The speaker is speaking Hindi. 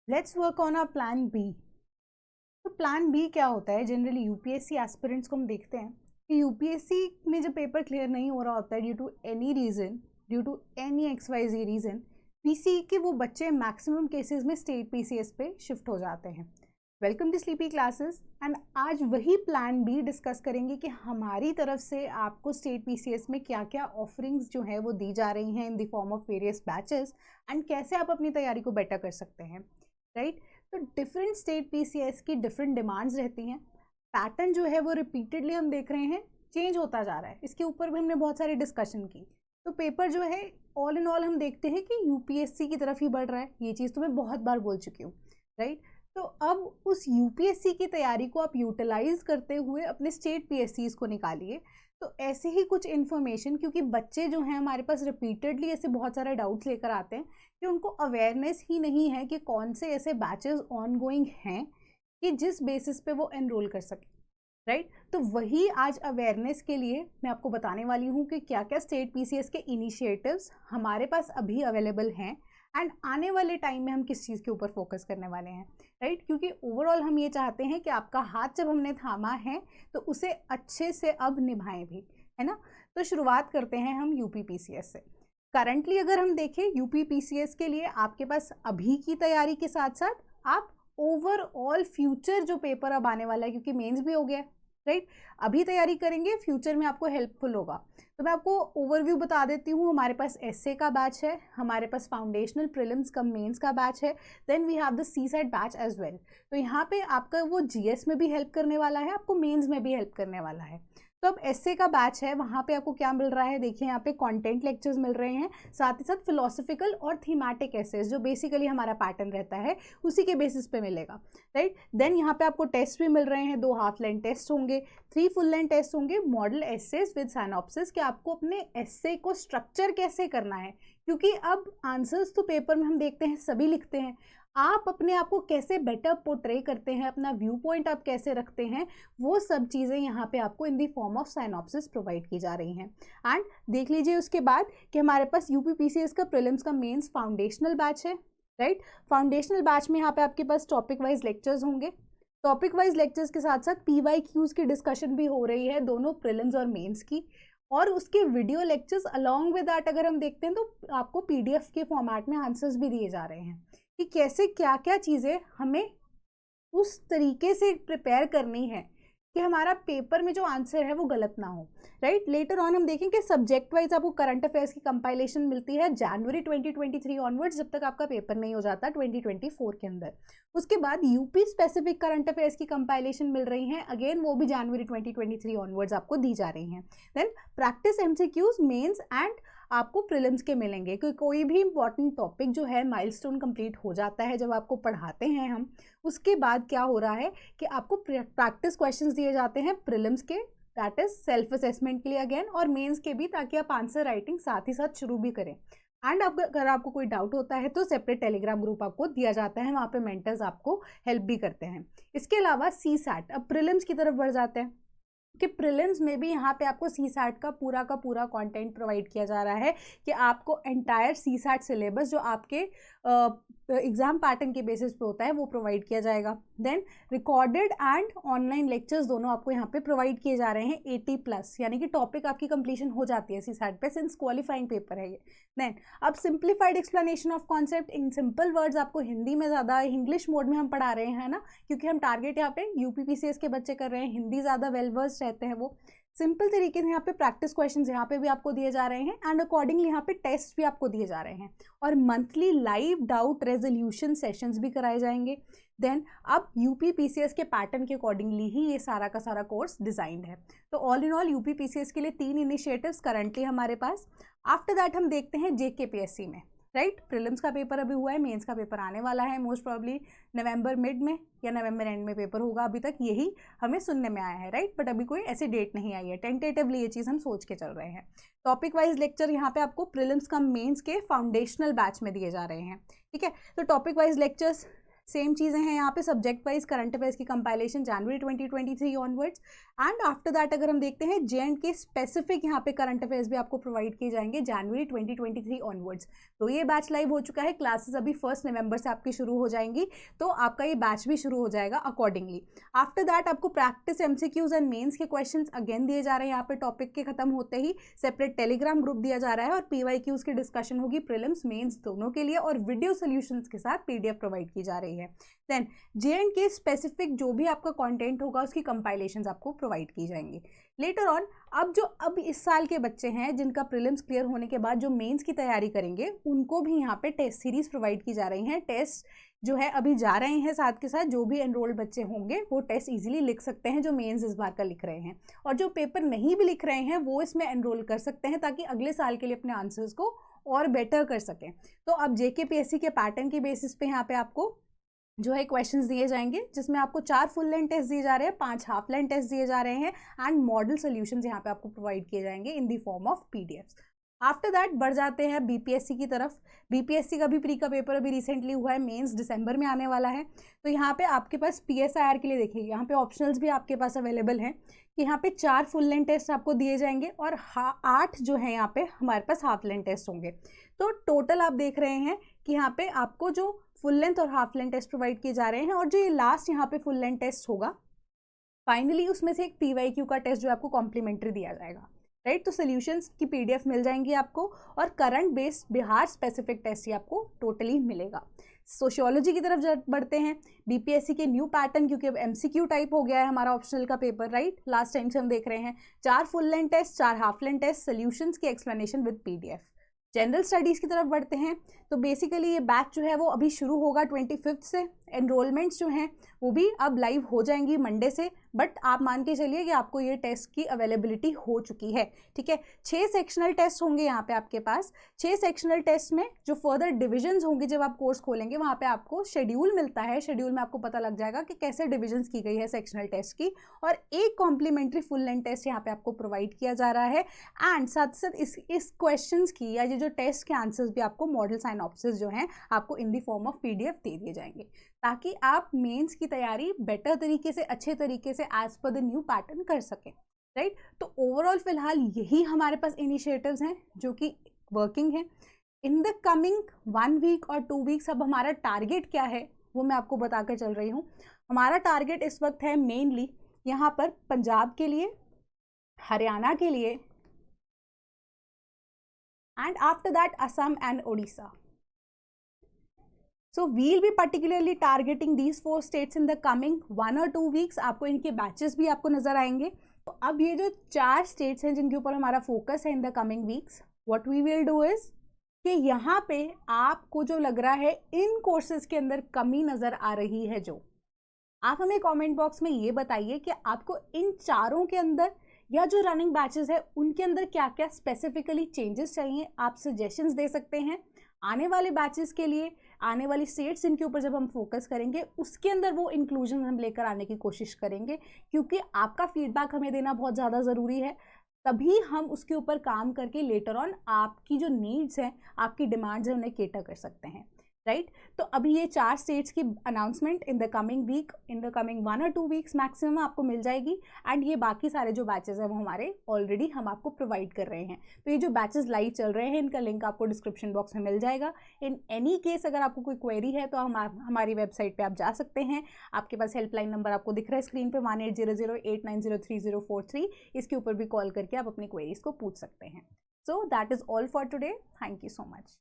Let's work on our plan B. तो प्लान बी क्या होता है? जनरली यूपीएससी एस्पिरेंट्स को हम देखते हैं कि यूपीएससी में जब पेपर क्लियर नहीं हो रहा होता है due to any reason, due to any XYZ reason, PC के वो बच्चे मैक्सिमम केसेस में स्टेट पीसीएस पे शिफ्ट हो जाते हैं। Welcome to sleepy classes. And आज वही प्लान बी डिस्कस करेंगे कि हमारी तरफ से आपको स्टेट पीसीएस में क्या क्या ऑफरिंग्स जो है वो दी जा रही हैं in the form of various batches, and कैसे आप अपनी तैयारी को बेटर कर सकते हैं, राइट? तो डिफरेंट स्टेट पीसीएस की डिफरेंट डिमांड्स रहती हैं। पैटर्न जो है वो रिपीटेडली हम देख रहे हैं चेंज होता जा रहा है। इसके ऊपर भी हमने बहुत सारी डिस्कशन की। तो पेपर जो है ऑल इन ऑल हम देखते हैं कि यूपीएससी की तरफ ही बढ़ रहा है। ये चीज़ तो मैं बहुत बार बोल चुकी हूँ, राइट? तो अब उस यूपीएससी की तैयारी को आप यूटिलाइज करते हुए अपने स्टेट पीएससीज को निकालिए। तो ऐसे ही कुछ इन्फॉर्मेशन, क्योंकि बच्चे जो हैं हमारे पास रिपीटेडली ऐसे बहुत सारे डाउट्स लेकर आते हैं कि उनको अवेयरनेस ही नहीं है कि कौन से ऐसे बैचेस ऑनगोइंग हैं कि जिस बेसिस पे वो एनरोल कर सके, राइट? तो वही आज अवेयरनेस के लिए मैं आपको बताने वाली हूँ कि क्या क्या स्टेट पीसीएस के इनिशिएटिव्स हमारे पास अभी अवेलेबल हैं एंड आने वाले टाइम में हम किस चीज़ के ऊपर फोकस करने वाले हैं, राइट? क्योंकि ओवरऑल हम ये चाहते हैं कि आपका हाथ जब हमने थामा है तो उसे अच्छे से अब निभाएं भी, है ना? तो शुरुआत करते हैं हम यूपी पीसीएस से। करंटली अगर हम देखें यूपी पीसीएस के लिए आपके पास अभी की तैयारी के साथ साथ आप ओवरऑल फ्यूचर जो पेपर अब आने वाला है, क्योंकि मेंस भी हो गया, राइट? अभी तैयारी करेंगे, फ्यूचर में आपको हेल्पफुल होगा। तो मैं आपको ओवरव्यू बता देती हूँ। हमारे पास एसए का बैच है, हमारे पास फाउंडेशनल प्रीलिम्स कम मेंस का बैच है, then we have the CSAT batch as well. तो यहाँ पे आपका वो जीएस में भी हेल्प करने वाला है, आपको मेंस में भी हेल्प करने वाला है। तो अब एसए का बैच है, वहाँ पे आपको क्या मिल रहा है? देखिए यहाँ पे कंटेंट लेक्चर्स मिल रहे हैं, साथ ही साथ फिलोसफिकल और थीमेटिक एसेस जो बेसिकली हमारा पैटर्न रहता है उसी के बेसिस पे मिलेगा, राइट? देन यहाँ पे आपको टेस्ट भी मिल रहे हैं, 2 हाफ लेंथ टेस्ट होंगे, 3 फुल लेंथ टेस्ट होंगे, मॉडल एसेस विद साइनॉप्सिस कि आपको अपने एसे को स्ट्रक्चर कैसे करना है। क्योंकि अब आंसर्स तो पेपर में हम देखते हैं सभी लिखते हैं, आप अपने आप को कैसे बेटर पोर्ट्रे करते हैं, अपना व्यू पॉइंट आप कैसे रखते हैं, वो सब चीज़ें यहाँ पे आपको in the form of synopsis provide की जा रही हैं। एंड देख लीजिए उसके बाद कि हमारे पास यूपी पीसीएस का प्रीलिम्स का मेंस फाउंडेशनल बैच है, राइट? फाउंडेशनल बैच में यहाँ पे आपके पास टॉपिक वाइज लेक्चर्स होंगे। टॉपिक वाइज लेक्चर्स के साथ साथ PYQs की डिस्कशन भी हो रही है, दोनों प्रीलिम्स और मेंस की, और उसके video lectures along with that अगर हम देखते हैं तो आपको PDF के फॉर्मेट में आंसर्स भी दिए जा रहे हैं कि कैसे क्या क्या चीज़ें हमें उस तरीके से प्रिपेयर करनी है कि हमारा पेपर में जो आंसर है वो गलत ना हो, राइट? लेटर ऑन हम देखें कि सब्जेक्ट वाइज आपको करंट अफेयर्स की कंपाइलेशन मिलती है जनवरी 2023 ऑनवर्ड्स, जब तक आपका पेपर नहीं हो जाता 2024 के अंदर। उसके बाद यूपी स्पेसिफिक करंट अफेयर्स की कंपाइलेशन मिल रही हैं, अगेन वो भी जनवरी 2023 ऑनवर्ड्स आपको दी जा रही हैं। Then practice MCQs mains and आपको प्रीलिम्स के मिलेंगे, क्योंकि कोई भी इंपॉर्टेंट टॉपिक जो है माइलस्टोन कंप्लीट हो जाता है जब आपको पढ़ाते हैं हम, उसके बाद क्या हो रहा है कि आपको प्रैक्टिस क्वेश्चंस दिए जाते हैं प्रीलिम्स के, दैट इज सेल्फ असेसमेंट के लिए अगेन, और मेंस के भी, ताकि आप आंसर राइटिंग साथ ही साथ शुरू भी करें। एंड अगर आपको कोई डाउट होता है तो सेपरेट टेलीग्राम ग्रुप आपको दिया जाता है, वहाँ पे मेंटर्स आपको हेल्प भी करते हैं। इसके अलावा CSAT, अब प्रीलिम्स की तरफ बढ़ जाते हैं कि प्रीलिम्स में भी यहाँ पे आपको CSAT का पूरा कंटेंट प्रोवाइड किया जा रहा है कि आपको एंटायर CSAT सिलेबस जो आपके एग्जाम पैटर्न के बेसिस पे होता है वो प्रोवाइड किया जाएगा। Then recorded and online lectures दोनों आपको यहाँ पे प्रोवाइड किए जा रहे हैं 80+, यानी कि टॉपिक आपकी कंप्लीशन हो जाती है CSAT पे, सिंस क्वालिफाइंग पेपर है ये। देन अब simplified explanation of concept in simple words आपको हिंदी में ज़्यादा इंग्लिश मोड में हम पढ़ा रहे हैं ना, क्योंकि हम टारगेट यहाँ पे यूपी पीसीएस के बच्चे कर रहे हैं, हिंदी ज़्यादा वेल वर्स रहते हैं वो। सिंपल तरीके से यहाँ पे प्रैक्टिस क्वेश्चंस यहाँ पे भी आपको दिए जा रहे हैं, एंड अकॉर्डिंगली यहाँ पे टेस्ट भी आपको दिए जा रहे हैं, और monthly live doubt resolution sessions भी कराए जाएंगे। देन अब यूपी पीसीएस के पैटर्न के अकॉर्डिंगली ही ये सारा का सारा कोर्स डिजाइंड है। तो all in all UP PCS के लिए 3 इनिशिएटिव्स करंटली हमारे पास। आफ्टर दैट हम देखते हैं JKPSC में, राइट? प्रीलिम्स का पेपर अभी हुआ है, मेंस का पेपर आने वाला है, मोस्ट प्रॉब्ली नवंबर मिड में या नवंबर एंड में पेपर होगा, अभी तक यही हमें सुनने में आया है, राइट? बट अभी कोई ऐसी डेट नहीं आई है, टेंटेटिवली ये चीज़ हम सोच के चल रहे हैं। टॉपिक वाइज लेक्चर यहाँ पे आपको प्रीलिम्स कम मेंस के फाउंडेशनल बैच में दिए जा रहे हैं, ठीक है? तो टॉपिक वाइज लेक्चर्स सेम चीज़ें हैं यहाँ पे, सब्जेक्ट वाइज करंट अफेयर्स की compilation January 2023 onwards. And after that अगर हम देखते हैं J&K स्पेसिफिक यहाँ पे करंट अफेयर्स भी आपको प्रोवाइड किए जाएंगे जनवरी 2023 ऑनवर्ड्स। तो ये बैच लाइव हो चुका है, क्लासेस अभी 1 नवंबर से आपकी शुरू हो जाएंगी, तो आपका ये बैच भी शुरू हो जाएगा अकॉर्डिंगली। आफ्टर दैट आपको प्रैक्टिस MCQs एंड मेंस के क्वेश्चंस अगेन दिए जा रहे हैं यहाँ पे, टॉपिक के खत्म होते ही सेपरेट टेलीग्राम ग्रुप दिया जा रहा है, और PYQs की डिस्कशन होगी प्रीलिम्स मेंस दोनों के लिए, और वीडियो सोल्यूशंस के साथ PDF प्रोवाइड की जा रही है। देन J&K स्पेसिफिक जो भी आपका कंटेंट होगा उसकी कंपाइलेशंस आपको प्रोवाइड की जाएंगी लेटर ऑन। अब इस साल के बच्चे हैं जिनका प्रीलिम्स क्लियर होने के बाद जो मेंस की तैयारी करेंगे, उनको भी यहाँ पे टेस्ट सीरीज प्रोवाइड की जा रही हैं। टेस्ट जो है अभी जा रहे हैं, साथ के साथ जो भी एनरोल्ड बच्चे होंगे वो टेस्ट इजीली लिख सकते हैं जो मेंस इस बार का लिख रहे हैं, और जो पेपर नहीं भी लिख रहे हैं वो इसमें एनरोल कर सकते हैं ताकि अगले साल के लिए अपने आंसर्स को और बेटर कर सकें। तो अब JKPSC के पैटर्न के बेसिस पे यहाँ पे आपको जो है क्वेश्चंस दिए जाएंगे, जिसमें आपको 4 फुल लेंथ टेस्ट दिए जा रहे हैं, 5 हाफ लेंथ टेस्ट दिए जा रहे हैं, एंड मॉडल सॉल्यूशंस यहाँ पे आपको प्रोवाइड किए जाएंगे in the form of PDFs। After that बढ़ जाते हैं BPSC की तरफ। BPSC का भी प्री का पेपर अभी रिसेंटली हुआ है, मेंस दिसंबर में आने वाला है। तो यहाँ पे आपके पास PSIR के लिए देखिए, यहाँ पे ऑप्शनल्स भी आपके पास अवेलेबल हैं कि यहाँ पे 4 फुल लेंथ टेस्ट आपको दिए जाएंगे, और 8 जो है यहाँ पे हमारे पास हाफ लेंथ टेस्ट होंगे। तो टोटल आप देख रहे हैं कि यहाँ पे आपको जो फुल लेंथ और हाफ लेंथ टेस्ट प्रोवाइड किए जा रहे हैं, और जो ये लास्ट यहाँ पे फुल लेंथ टेस्ट होगा फाइनली उसमें से एक PYQ का टेस्ट जो आपको कॉम्प्लीमेंट्री दिया जाएगा, राइट। तो सोल्यूशंस की PDF मिल जाएंगी आपको, और current based Bihar specific test ही आपको टोटली मिलेगा। सोशियोलॉजी की तरफ बढ़ते हैं। BPSC के न्यू पैटर्न, क्योंकि अब MCQ टाइप हो गया है हमारा ऑप्शनल का पेपर, राइट। लास्ट टाइम से हम देख रहे हैं 4 full length test, 4 half length test, solutions की explanation with PDF। General studies की तरफ बढ़ते हैं। तो बेसिकली ये बैच जो है वो अभी शुरू होगा 25 से। एनरोलमेंट्स जो हैं वो भी अब लाइव हो जाएंगी मंडे से, बट आप मान के चलिए कि आपको ये टेस्ट की अवेलेबिलिटी हो चुकी है, ठीक है। 6 सेक्शनल टेस्ट होंगे यहाँ पे आपके पास। 6 सेक्शनल टेस्ट में जो फर्दर डिविजन्स होंगे जब आप कोर्स खोलेंगे, वहाँ पे आपको शेड्यूल मिलता है। शेड्यूल में आपको पता लग जाएगा कि कैसे डिविजन्स की गई है सेक्शनल टेस्ट की, और एक कॉम्प्लीमेंट्री फुल लेंथ टेस्ट यहाँ पे आपको प्रोवाइड किया जा रहा है। एंड साथ साथ इस क्वेश्चन की या ये जो टेस्ट के आंसर्स भी आपको मॉडल साइनॉप्सिस जो हैं आपको in the form of PDF दे दिए जाएंगे, ताकि आप मेंस की तैयारी बेटर तरीके से, अच्छे तरीके से as per the new pattern कर सकें, राइट। तो ओवरऑल फिलहाल यही हमारे पास इनिशिएटिव्स हैं जो कि वर्किंग हैं। इन द कमिंग 1 वीक और 2 वीक्स अब हमारा टारगेट क्या है वो मैं आपको बताकर चल रही हूँ। हमारा टारगेट इस वक्त है मेनली यहाँ पर पंजाब के लिए, हरियाणा के लिए, and after that Assam and Odisha. So we'll be particularly targeting these 4 states in the coming 1 or 2 weeks. आपको इनके बैचेस भी आपको नजर आएंगे। तो अब ये जो 4 स्टेट्स हैं जिनके ऊपर हमारा फोकस है in the coming weeks, what we will do is कि यहाँ पे आपको जो लग रहा है इन कोर्सेज के अंदर कमी नजर आ रही है, जो आप हमें कमेंट बॉक्स में ये बताइए कि आपको इन चारों के अंदर या जो रनिंग बैचेस है उनके अंदर क्या क्या स्पेसिफिकली चेंजेस चाहिए। आप सजेशंस दे सकते हैं आने वाले बैचेस के लिए, आने वाली स्टेट्स इनके ऊपर जब हम फोकस करेंगे उसके अंदर वो इंक्लूजन हम लेकर आने की कोशिश करेंगे, क्योंकि आपका फीडबैक हमें देना बहुत ज़्यादा ज़रूरी है। तभी हम उसके ऊपर काम करके लेटर ऑन आपकी जो नीड्स हैं, आपकी डिमांड्स हैं, उन्हें केटर कर सकते हैं, राइट। तो अभी ये 4 स्टेट्स की announcement in the coming week, in the coming 1 or 2 weeks maximum आपको मिल जाएगी। एंड ये बाकी सारे जो बैचेस हैं वो हमारे ऑलरेडी हम आपको प्रोवाइड कर रहे हैं। तो ये जो बैचेस लाइव चल रहे हैं इनका लिंक आपको डिस्क्रिप्शन बॉक्स में मिल जाएगा। इन एनी केस अगर आपको कोई क्वेरी है तो हमारी वेबसाइट पर आप जा सकते हैं। आपके पास हेल्पलाइन नंबर आपको दिख रहा है स्क्रीन पर 180089030343। इसके ऊपर भी कॉल करके आप अपनी क्वेरीज को पूछ सकते हैं। So that is all for today. Thank you so much.